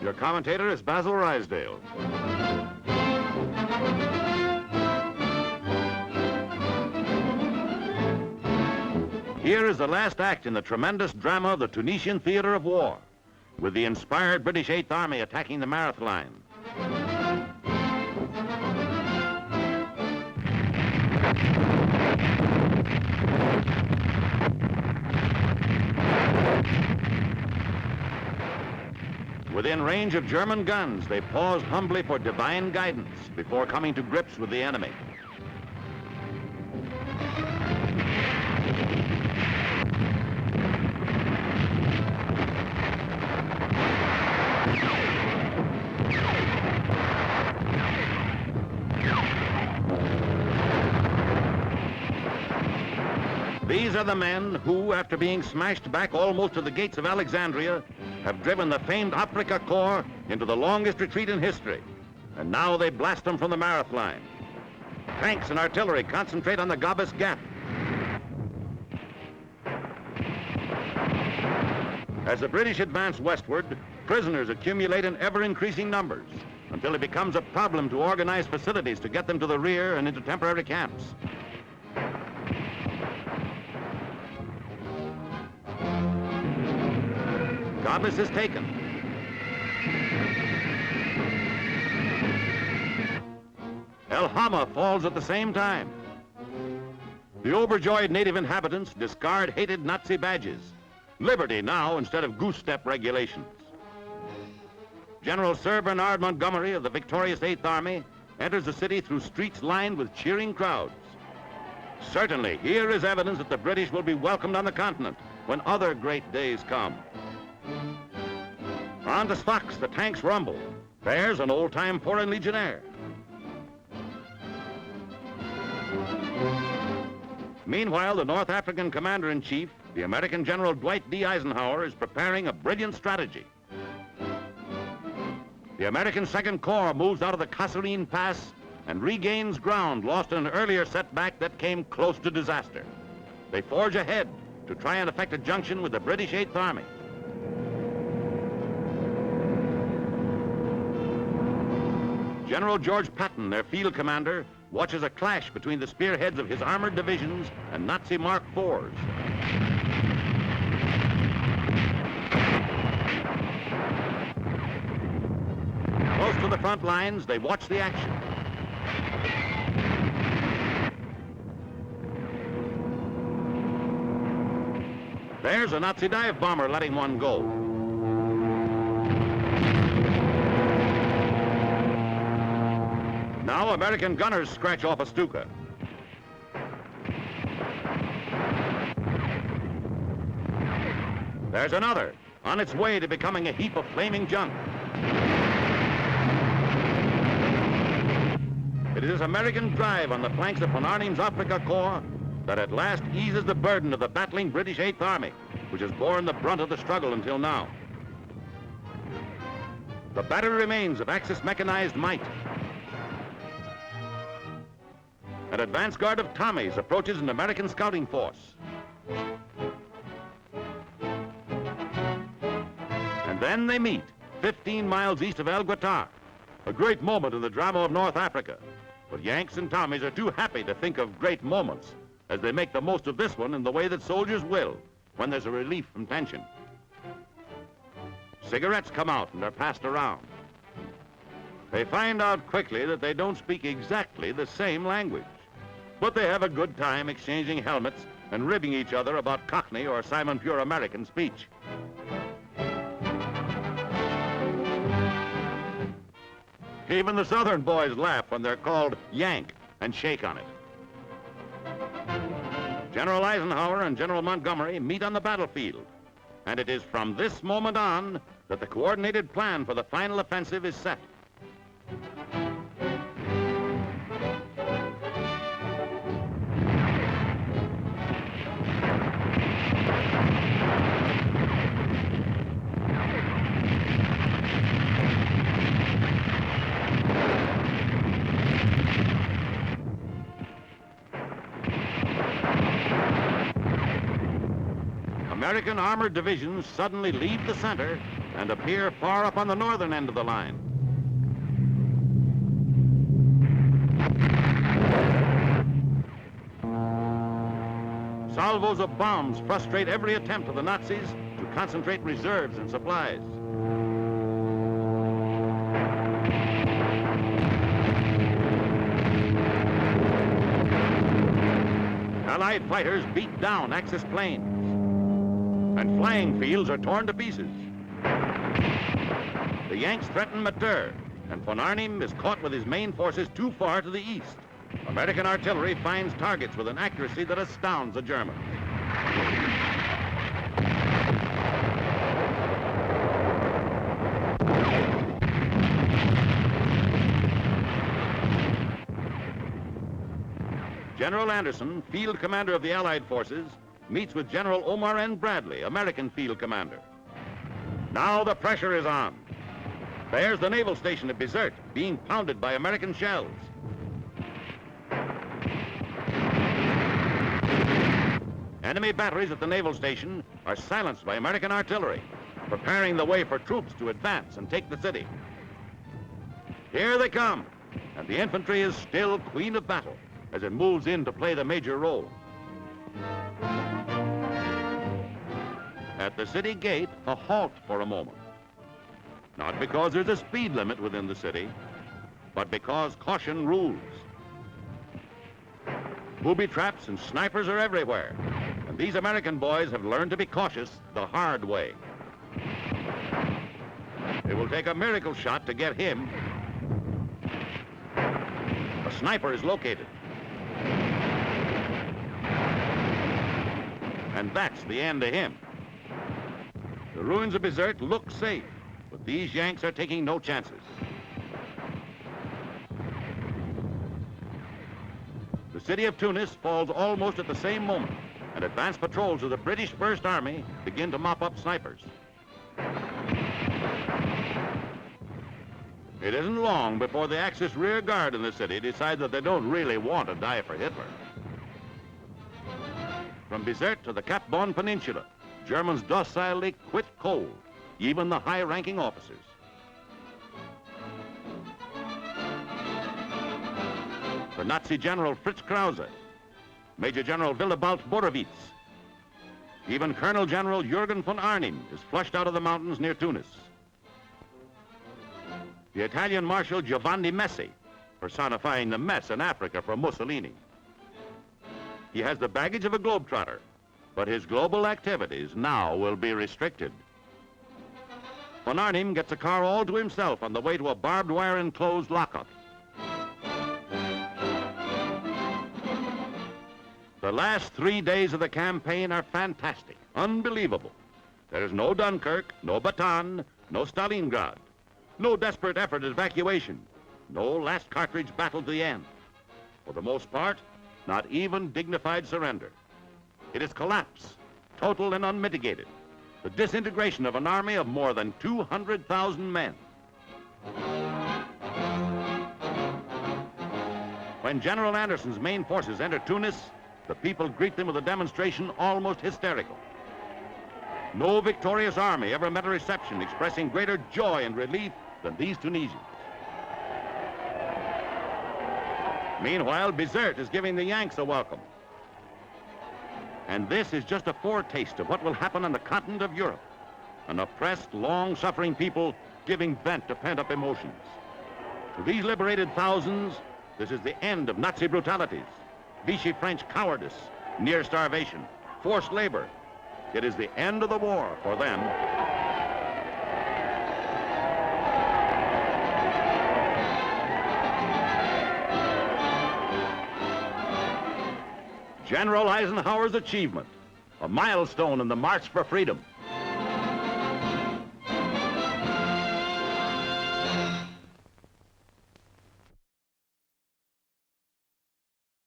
Your commentator is Basil Rysdale. Here is the last act in the tremendous drama of the Tunisian theater of war, with the inspired British Eighth Army attacking the Mareth line. Within range of German guns, they paused humbly for divine guidance before coming to grips with the enemy. These are the men who, after being smashed back almost to the gates of Alexandria, have driven the famed Afrika Korps into the longest retreat in history. And now they blast them from the Mareth line. Tanks and artillery concentrate on the Gabas Gap. As the British advance westward, prisoners accumulate in ever-increasing numbers until it becomes a problem to organize facilities to get them to the rear and into temporary camps. Gabas is taken. El Hama falls at the same time. The overjoyed native inhabitants discard hated Nazi badges. Liberty now instead of goose-step regulations. General Sir Bernard Montgomery of the victorious Eighth Army enters the city through streets lined with cheering crowds. Certainly, here is evidence that the British will be welcomed on the continent when other great days come. On to Sfax, the tanks rumble. There's an old-time foreign legionnaire. Meanwhile, the North African commander-in-chief, the American General Dwight D. Eisenhower, is preparing a brilliant strategy. The American Second Corps moves out of the Kasserine Pass and regains ground lost in an earlier setback that came close to disaster. They forge ahead to try and effect a junction with the British Eighth Army. General George Patton, their field commander, watches a clash between the spearheads of his armored divisions and Nazi Mark IVs. Close to the front lines, they watch the action. There's a Nazi dive bomber letting one go. Now American gunners scratch off a Stuka. There's another, on its way to becoming a heap of flaming junk. It is American drive on the flanks of von Arnim's Afrika Korps that at last eases the burden of the battling British Eighth Army, which has borne the brunt of the struggle until now. The battery remains of Axis mechanized might. An advance guard of Tommies approaches an American scouting force. And then they meet, 15 miles east of El Guatar, a great moment in the drama of North Africa. But Yanks and Tommies are too happy to think of great moments as they make the most of this one in the way that soldiers will, when there's a relief from tension. Cigarettes come out and are passed around. They find out quickly that they don't speak exactly the same language, but they have a good time exchanging helmets and ribbing each other about Cockney or Simon Pure American speech. Even the Southern boys laugh when they're called Yank and shake on it. General Eisenhower and General Montgomery meet on the battlefield, and it is from this moment on that the coordinated plan for the final offensive is set. American armored divisions suddenly leave the center and appear far up on the northern end of the line. Salvos of bombs frustrate every attempt of the Nazis to concentrate reserves and supplies. Allied fighters beat down Axis planes, and flying fields are torn to pieces. The Yanks threaten Mater, and von Arnim is caught with his main forces too far to the east. American artillery finds targets with an accuracy that astounds the Germans. General Anderson, field commander of the Allied forces, meets with General Omar N. Bradley, American field commander. Now the pressure is on. There's the naval station at Bizerte, being pounded by American shells. Enemy batteries at the naval station are silenced by American artillery, preparing the way for troops to advance and take the city. Here they come, and the infantry is still queen of battle as it moves in to play the major role. At the city gate, a halt for a moment. Not because there's a speed limit within the city, but because caution rules. Booby traps and snipers are everywhere, and these American boys have learned to be cautious the hard way. It will take a miracle shot to get him. A sniper is located. And that's the end of him. The ruins of Bizerte look safe, but these Yanks are taking no chances. The city of Tunis falls almost at the same moment, and advance patrols of the British First Army begin to mop up snipers. It isn't long before the Axis rear guard in the city decide that they don't really want to die for Hitler. From Bizerte to the Cap Bon Peninsula, Germans docilely quit cold, even the high-ranking officers. The Nazi General Fritz Krause, Major General Willibald Borowitz, even Colonel General Jürgen von Arnim is flushed out of the mountains near Tunis. The Italian Marshal Giovanni Messi, personifying the mess in Africa from Mussolini. He has the baggage of a globetrotter, but his global activities now will be restricted. Von Arnim gets a car all to himself on the way to a barbed wire enclosed lockup. The last 3 days of the campaign are fantastic, unbelievable. There is no Dunkirk, no Bataan, no Stalingrad, no desperate effort at evacuation, no last cartridge battle to the end. For the most part, not even dignified surrender. It is collapse, total and unmitigated. The disintegration of an army of more than 200,000 men. When General Anderson's main forces enter Tunis, the people greet them with a demonstration almost hysterical. No victorious army ever met a reception expressing greater joy and relief than these Tunisians. Meanwhile, Bizerte is giving the Yanks a welcome. And this is just a foretaste of what will happen on the continent of Europe. An oppressed, long-suffering people giving vent to pent-up emotions. To these liberated thousands, this is the end of Nazi brutalities, Vichy French cowardice, near starvation, forced labor. It is the end of the war for them. General Eisenhower's achievement, a milestone in the march for freedom.